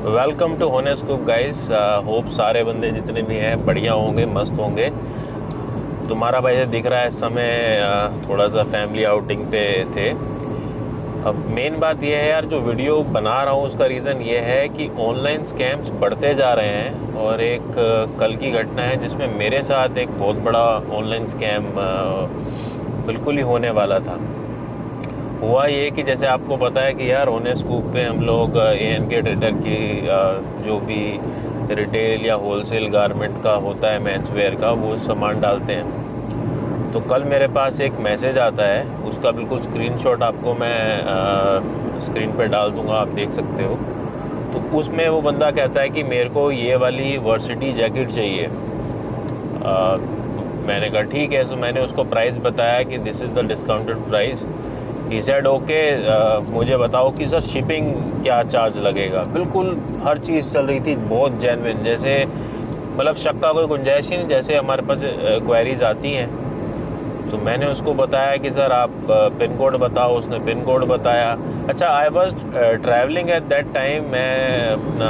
Welcome to होनेस्कूप guys. Hope सारे बंदे जितने भी हैं बढ़िया होंगे, मस्त होंगे। तुम्हारा भाई दिख रहा है इस समय थोड़ा सा फैमिली आउटिंग पे थे। अब मेन बात यह है यार, जो वीडियो बना रहा हूँ उसका रीज़न ये है कि ऑनलाइन स्कैम्स बढ़ते जा रहे हैं। और एक कल की घटना है जिसमें मेरे साथ एक बहुत बड़ा ऑनलाइन स्कैम बिल्कुल ही होने वाला था। हुआ ये कि जैसे आपको पता है कि यार होनेस्कूप पे हम लोग ANK ट्रेडर की जो भी रिटेल या होलसेल गारमेंट का होता है, मेंस वेयर का, वो सामान डालते हैं। तो कल मेरे पास एक मैसेज आता है, उसका बिल्कुल स्क्रीनशॉट आपको मैं स्क्रीन पे डाल दूंगा, आप देख सकते हो। तो उसमें वो बंदा कहता है कि मेरे को ये वाली वर्सिटी जैकेट चाहिए। मैंने कहा ठीक है। सो मैंने उसको प्राइस बताया कि this is the discounted price. He said okay, मुझे बताओ कि सर शिपिंग क्या चार्ज लगेगा। बिल्कुल हर चीज़ चल रही थी बहुत जेन्युइन, जैसे मतलब शक का कोई गुंजाइश ही नहीं, जैसे हमारे पास क्वेरीज आती हैं। तो मैंने उसको बताया कि सर आप पिन कोड बताओ। उसने पिन कोड बताया। अच्छा, I was travelling at that time, मैं अपना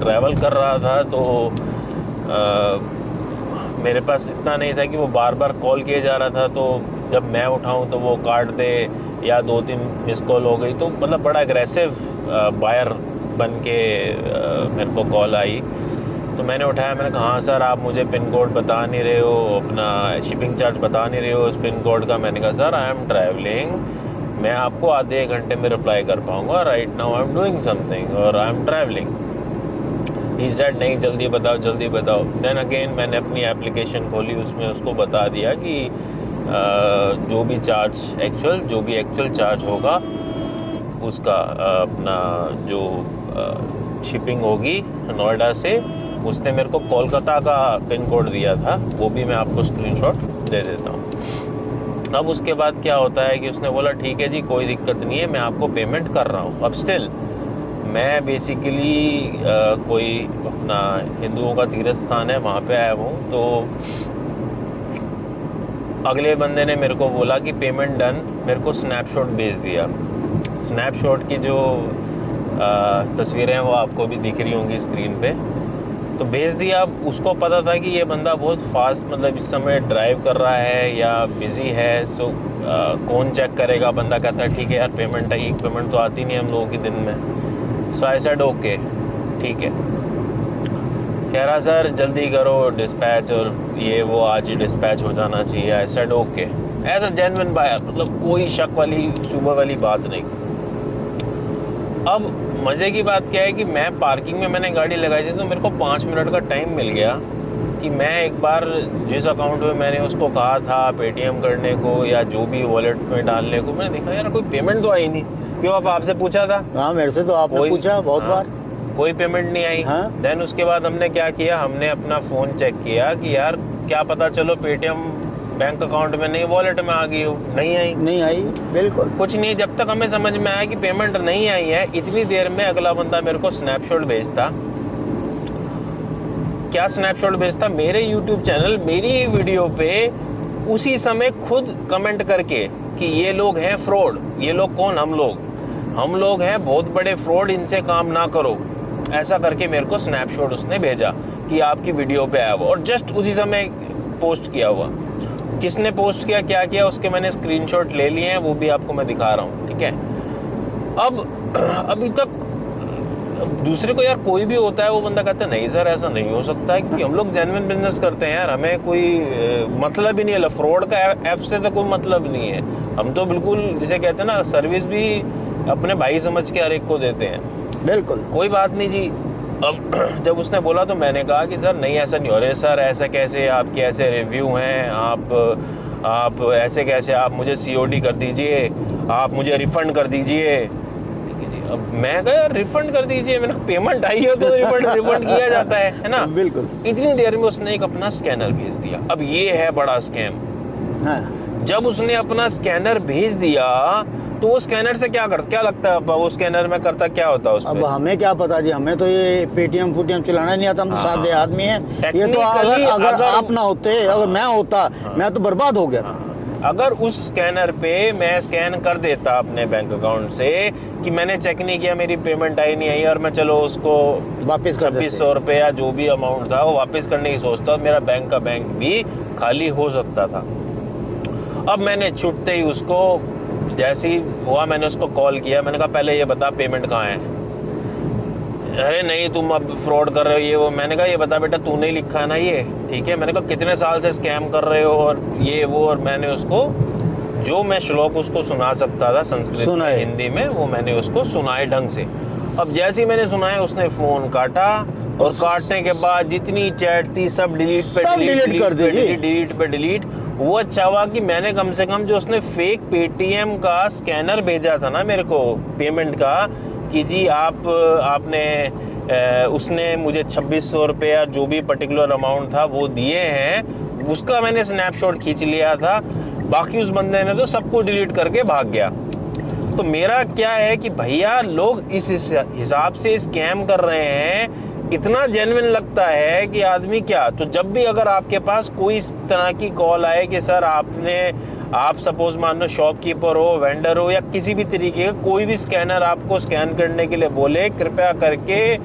ट्रैवल कर रहा था, तो मेरे पास इतना नहीं था कि वो बार बार कॉल किए जा रहा था। तो जब मैं उठाऊं तो वो काट दे, या 2-3 मिस कॉल हो गई, तो मतलब बड़ा एग्रेसिव बायर बन के मेरे को कॉल आई। तो मैंने उठाया, मैंने कहा हाँ सर, आप मुझे पिन कोड बता नहीं रहे हो, अपना शिपिंग चार्ज बता नहीं रहे हो उस पिन कोड का। मैंने कहा सर आई एम ट्रैवलिंग, मैं आपको आधे 1 घंटे में रिप्लाई कर पाऊँगा। Right now I am doing something और I am travelling. He said नहीं, जल्दी बताओ जल्दी बताओ। देन अगेन मैंने अपनी एप्लीकेशन खोली, उसमें उसको बता दिया कि जो भी एक्चुअल चार्ज होगा उसका, अपना जो शिपिंग होगी नोएडा से, उसने मेरे को कोलकाता का पिन कोड दिया था, वो भी मैं आपको स्क्रीनशॉट दे देता हूँ। अब उसके बाद क्या होता है कि उसने बोला ठीक है जी, कोई दिक्कत नहीं है, मैं आपको पेमेंट कर रहा हूँ। अब स्टिल मैं बेसिकली कोई अपना हिंदुओं का तीर्थ स्थान है, वहाँ पे आया हूँ। तो अगले बंदे ने मेरे को बोला कि पेमेंट डन, मेरे को स्नैपशॉट भेज दिया। स्नैपशॉट की जो तस्वीरें हैं वो आपको भी दिख रही होंगी स्क्रीन पे। तो भेज दिया। उसको पता था कि ये बंदा बहुत फास्ट, मतलब इस समय ड्राइव कर रहा है या बिज़ी है, तो कौन चेक करेगा। बंदा कहता है ठीक है यार, पेमेंट आई। पेमेंट तो आती नहीं हम लोगों की दिन में। सो आई सेड ओके ठीक है। कह रहा सर जल्दी करो डिस्पैच, और ये वो आज ही डिस्पैच हो जाना चाहिए। I said okay, as a genuine buyer, मतलब कोई शक वाली शुबह वाली बात नहीं। अब मज़े की बात क्या है कि मैं पार्किंग में मैंने गाड़ी लगाई थी, तो मेरे को 5 मिनट का टाइम मिल गया कि मैं एक बार जिस अकाउंट में मैंने उसको कहा था पेटीएम करने को या जो भी वॉलेट में डालने को, मैंने देखा यार कोई पेमेंट तो आई नहीं। क्यों, अब आपसे पूछा था? हाँ, मेरे से तो आपने पूछा बहुत हाँ, बार। कोई पेमेंट नहीं आई। हाँ, देन उसके बाद हमने क्या किया, हमने अपना फ़ोन चेक किया कि यार क्या पता चलो पेटीएम बैंक अकाउंट में नहीं, वॉलेट में आ गई हो। नहीं आई। नहीं आई, बिल्कुल कुछ नहीं, जब तक हमें समझ में आया कि पेमेंट नहीं आई है, इतनी देर में अगला बंदा मेरे को स्नैपशॉट भेजता। क्या स्नैपशॉट भेजता? मेरे यूट्यूब चैनल, मेरी ही वीडियो पे उसी समय खुद कमेंट करके कि ये लोग हैं फ्रॉड। ये लोग कौन? हम लोग हैं बहुत बड़े फ्रॉड, इनसे काम ना करो। ऐसा करके मेरे को स्नैपशॉट उसने भेजा कि आपकी वीडियो पे आया हुआ, और जस्ट उसी समय पोस्ट किया हुआ। किसने पोस्ट किया, क्या किया, उसके मैंने स्क्रीनशॉट ले लिए हैं, वो भी आपको मैं दिखा रहा हूँ। ठीक है। अब अभी तक दूसरे को यार कोई भी होता है, वो बंदा कहता है नहीं सर ऐसा नहीं हो सकता है, क्योंकि हम लोग जेन्युइन बिजनेस करते हैं यार, हमें कोई मतलब ही नहीं है फ्रॉड का ऐप से, तो कोई मतलब नहीं है। हम तो बिल्कुल जिसे कहते हैं ना, सर्विस भी अपने भाई समझ के हर एक को देते हैं। बिल्कुल। कोई बात नहीं जी। अब जब उसने बोला तो मैंने कहा कि सर नहीं ऐसा नहीं हो रहा है सर, ऐसा कैसे, आपके ऐसे रिव्यू हैं, आप ऐसे कैसे, आप मुझे COD कर दीजिए, आप मुझे रिफ़ंड कर दीजिए। अब मैं कहा यार रिफ़ंड कर दीजिए, मैंने पेमेंट आई हो तो रिफ़ंड किया जाता है ना। बिल्कुल। इतनी देर में उसने एक अपना स्कैनर भेज दिया। अब ये है बड़ा स्कैम। हाँ, जब उसने अपना स्कैनर भेज दिया, तो वो स्कैनर से क्या लगता है, वो स्कैनर में करता क्या होता है उस अब पे? हमें क्या पता जी, हमें तो ये पेटीएम फुटीएम चलाना नहीं आता, हम तो सादे आदमी हैं। ये तो Technically अगर अगर आप ना होते, अगर मैं होता, मैं तो बर्बाद हो गया था। अगर उस स्कैनर पे मैं स्कैन कर देता अपने बैंक अकाउंट से कि मैंने चेक नहीं किया, मेरी पेमेंट आई नहीं आई, और मैं चलो उसको वापस कर 2600 रुपये या जो भी अमाउंट था वो वापस करने की सोचता, मेरा बैंक का बैंक भी खाली हो सकता था। अब मैंने छुटते ही उसको, जैसे ही हुआ मैंने उसको कॉल किया, मैंने कहा पहले ये बता पेमेंट कहाँ है। अरे नहीं तुम अब फ्रॉड कर रहे हो ये वो। मैंने कहा ये बता बेटा तूने ही लिखा है ना ये, ठीक है। मैंने कहा कितने साल से स्कैम कर रहे हो और ये वो, और मैंने उसको जो मैं श्लोक उसको सुना सकता था संस्कृत में हिंदी में वो मैंने उसको सुनाए ढंग से। अब जैसे ही मैंने सुनाए उसने फ़ोन काटा, और काटने के बाद जितनी चैट थी सब डिलीट पे डिलीट। वो अच्छा हुआ कि मैंने कम से कम जो उसने फेक पेटीएम का स्कैनर भेजा था ना मेरे को पेमेंट का, कि जी आपने उसने मुझे 2600 रुपये या जो भी पर्टिकुलर अमाउंट था वो दिए हैं, उसका मैंने स्नैपशॉट खींच लिया था। बाकी उस बंदे ने तो सबको डिलीट करके भाग गया। तो मेरा क्या है कि भैया लोग इस हिसाब से स्कैम कर रहे हैं, इतना जेन्युइन लगता है कि आदमी क्या। तो जब भी अगर आपके पास कोई इस तरह की कॉल आए कि सर आप सपोज मान लो शॉपकीपर हो, वेंडर हो, या किसी भी तरीके का कोई भी स्कैनर आपको स्कैन करने के लिए बोले, कृपया करके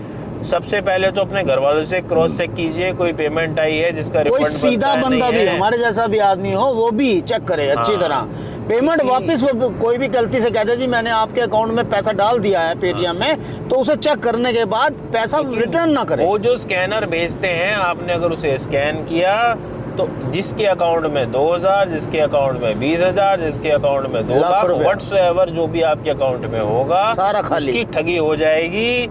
सबसे पहले तो अपने घर वालों से क्रॉस चेक कीजिए कोई पेमेंट आई है जिसका रिफंड बनता है। सीधा बंदा भी हमारे जैसा भी आदमी हो वो भी चेक करे अच्छी तरह पेमेंट वापस। वो कोई भी गलती से कहते जी मैंने आपके अकाउंट में पैसा डाल दिया है पेटीएम में, तो उसे चेक करने के बाद पैसा रिटर्न ना करे। वो जो स्कैनर भेजते हैं, आपने अगर उसे स्कैन किया तो जिसके अकाउंट में 2000, जिसके अकाउंट में 20,000, जिसके अकाउंट में 2 लाख, व्हाट्सएवर जो भी आपके अकाउंट में होगा सारा खाली, उसकी ठगी हो जाएगी।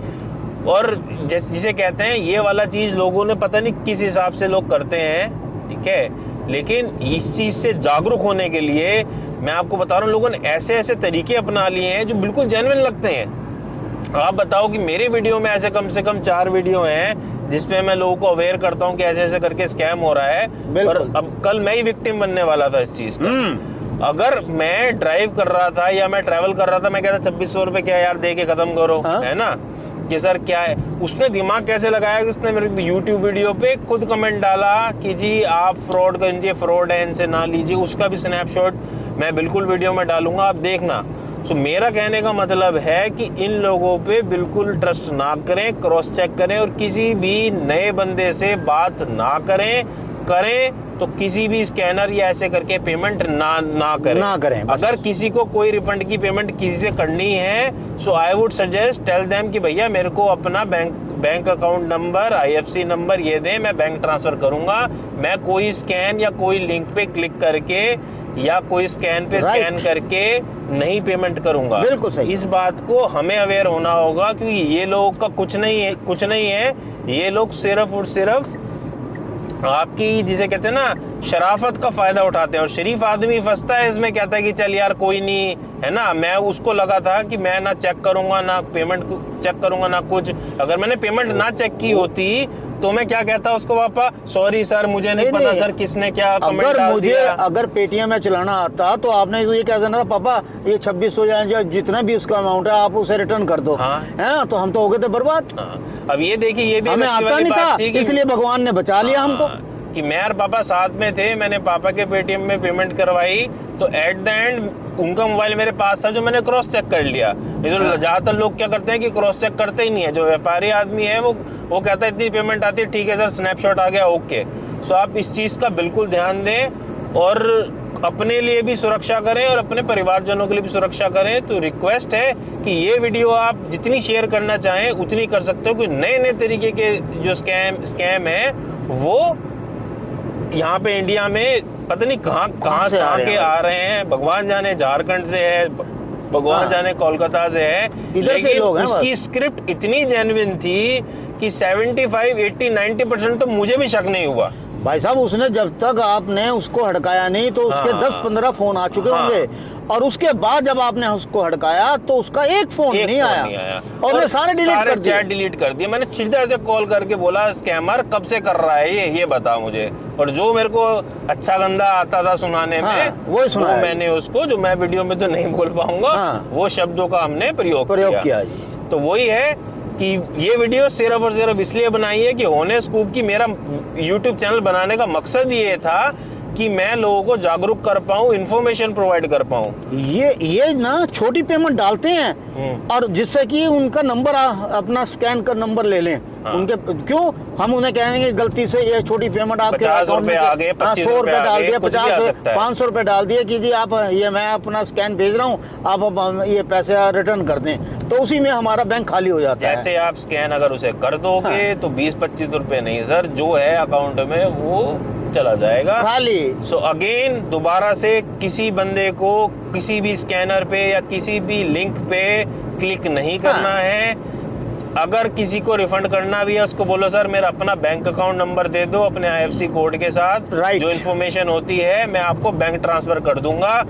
और जिसे कहते हैं ये वाला चीज लोगों ने पता नहीं किस हिसाब से लोग करते हैं, ठीक है। लेकिन इस चीज से जागरूक होने के लिए मैं आपको बता रहा हूँ, लोगों ने ऐसे ऐसे तरीके अपना लिए हैं जो बिल्कुल जेन्युइन लगते हैं। आप बताओ कि मेरे वीडियो में ऐसे कम से कम 4 वीडियो हैं जिसपे मैं लोगों को अवेयर करता हूँ कि ऐसे ऐसे करके स्कैम हो रहा है। और अब कल मैं ही विक्टिम बनने वाला था इस चीज का। अगर मैं ड्राइव कर रहा था या मैं ट्रैवल कर रहा था, मैं कहता 2600 रुपये क्या यार दे के खत्म करो, है ना, कि सर क्या है। उसने दिमाग कैसे लगाया कि उसने मेरे YouTube वीडियो पे खुद कमेंट डाला कि जी आप फ्रॉड कीजिए, फ्रॉड है इनसे ना लीजिए। उसका भी स्नैपशॉट मैं बिल्कुल वीडियो में डालूंगा, आप देखना। सो मेरा कहने का मतलब है कि इन लोगों पे बिल्कुल ट्रस्ट ना करें, क्रॉस चेक करें, और किसी भी नए बंदे से बात ना करें तो किसी भी स्कैनर या ऐसे करके पेमेंट ना करें। अगर किसी को कोई रिफंड की पेमेंट किसी से करनी है, so I would suggest tell them कि भैया मेरे को अपना bank account number, IFSC number ये दें, मैं बैंक ट्रांसफर करूंगा। मैं कोई स्कैन या कोई लिंक पे क्लिक करके या कोई स्कैन पे स्कैन करके नहीं पेमेंट करूंगा। बिल्कुल सही। इस बात को हमें अवेयर होना होगा, क्योंकि ये लोगों का कुछ नहीं है। ये लोग सिर्फ और सिर्फ आपकी जिसे कहते हैं ना शराफत का फायदा उठाते हैं, और शरीफ आदमी फंसता है इसमें, कहता है कि चल यार कोई नहीं है ना। मैं उसको लगा था कि मैं ना चेक करूंगा, ना पेमेंट चेक करूंगा, ना कुछ। अगर मैंने पेमेंट ना चेक की होती तो मैं क्या कहता उसको, पापा सॉरी सर मुझे नहीं पता सर किसने क्या कमेंट डाल दिया। अगर पेटीएम में चलाना आता तो आपने तो ये कह देना था पापा ये 2600 या जितना भी उसका अमाउंट है आप उसे रिटर्न कर दो, है तो हम तो हो गए थे बर्बाद। अब ये देखिए ये भी हमें आता नहीं था, इसलिए भगवान ने बचा लिया हमको। कि मैं और पापा साथ में थे, मैंने पापा के पेटीएम में पेमेंट करवाई, तो एट द एंड उनका मोबाइल मेरे पास था जो मैंने क्रॉस चेक कर लिया। नहीं तो ज्यादातर लोग क्या करते हैं कि क्रॉस चेक करते ही नहीं है। जो व्यापारी आदमी है वो कहता है इतनी पेमेंट आती है, ठीक है सर स्नैपशॉट आ गया, ओके। सो आप इस चीज का बिल्कुल ध्यान दें और अपने लिए भी सुरक्षा करें और अपने परिवारजनों के लिए भी सुरक्षा करें। तो रिक्वेस्ट है कि ये वीडियो आप जितनी शेयर करना चाहें उतनी कर सकते हो, क्योंकि नए नए तरीके के जो स्कैम है वो यहाँ पे इंडिया में पता नहीं कहाँ के आ रहे हैं। भगवान जाने झारखंड से है, भगवान जाने कोलकाता से है, लेकिन उसकी स्क्रिप्ट इतनी जेन्युइन थी कि 75, 80, 90% तो मुझे भी शक नहीं हुआ। भाई साहब उसने जब तक आपने उसको हड़काया नहीं तो उसके 10-15 फोन आ चुके होंगे, और उसके बाद जब आपने उसको हड़काया तो उसका एक फोन नहीं आया और सारे चैट डिलीट कर दिए। मैंने सीधा से कॉल करके बोला स्कैमर कब से कर रहा है ये बता मुझे, और जो मेरे को अच्छा गंदा आता था सुनाने में वो मैंने उसको, जो मैं वीडियो में तो नहीं बोल पाऊंगा, वो शब्दों का हमने प्रयोग किया। तो वही है कि ये वीडियो सिर्फ और सिर्फ इसलिए बनाई है कि होने स्कूप की मेरा YouTube चैनल बनाने का मकसद ये था कि मैं लोगों को जागरूक कर पाऊं, इंफॉर्मेशन प्रोवाइड कर पाऊं। ये ना छोटी पेमेंट डालते हैं और जिससे कि उनका नंबर अपना स्कैन कर नंबर ले लें। हाँ। उनके क्यों हम उन्हें कहेंगे गलती से ये छोटी पेमेंट आपके 50 अकाउंट में रुपए आ गए, 25 100 रुपए रुपए आ डाल गए, दिया, कुछ भी आ 50 सकता है। 500 रुपए डाल दिए कि जी आप ये मैं अपना स्कैन भेज रहा हूँ, आप अब ये पैसे रिटर्न कर दें, तो उसी में हमारा बैंक खाली हो जाता है। जैसे आप स्कैन अगर उसे कर दोगे तो 20-25 रुपए नहीं सर, जो है अकाउंट में वो चला जाएगा खाली। सो अगेन दोबारा से किसी बंदे को किसी भी स्कैनर पे या किसी भी लिंक पे क्लिक नहीं करना है। अगर किसी को रिफंड करना भी है उसको बोलो सर मेरा अपना बैंक अकाउंट नंबर दे दो अपने IFSC कोड के साथ, राइट। जो इन्फॉर्मेशन होती है मैं आपको बैंक ट्रांसफर कर दूंगा।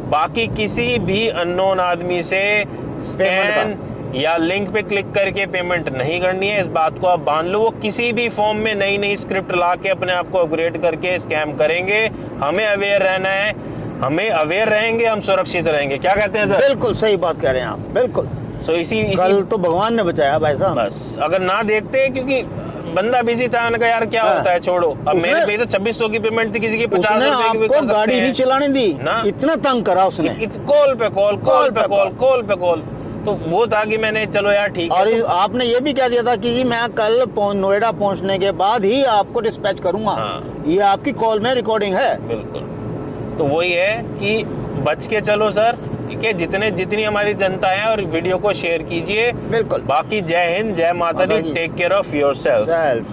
बाकी किसी भी अननोन आदमी से स्कैन या लिंक पे क्लिक करके पेमेंट नहीं करनी है, इस बात को आप बांध लो। वो किसी भी फॉर्म में नई नई स्क्रिप्ट ला के अपने आप को अपग्रेड करके स्कैम करेंगे। हमें अवेयर रहना है, हमें अवेयर रहेंगे हम सुरक्षित रहेंगे। क्या कहते हैं सर? बिल्कुल सही बात कह रहे हैं आप, बिल्कुल। सो इसी कल तो भगवान ने बचाया भाई साहब। बस अगर ना देखते क्योंकि बंदा बिजी था, मैंने कहा यार क्या हाँ। होता है छोड़ो। अब उसने- मेरे पे तो 2600 की पेमेंट थी, किसी की 50 उसने रुपए की भी आपको कर सकते गाड़ी हैं। नहीं चलाने दी ना। इतना तंग करा उसने। कॉल पे कॉल, कॉल पे कॉल, कॉल। कॉल पे कॉल। तो वो था कि मैंने चलो यार ठीक और है। आपने ये भी कह दिया था कि जी मैं कल नोएडा पहुंचने के बाद ही आपको डिस्पैच करूंगा। हाँ। ये आपकी कॉल में रिकॉर्डिंग है। बिल्कुल। तो वही है कि बच के चलो सर, ठीक है, जितनी हमारी जनता है, और वीडियो को शेयर कीजिए। बिल्कुल। बाकी जय हिंद, जय माता दी, माता दी। Take care of yourself. Self.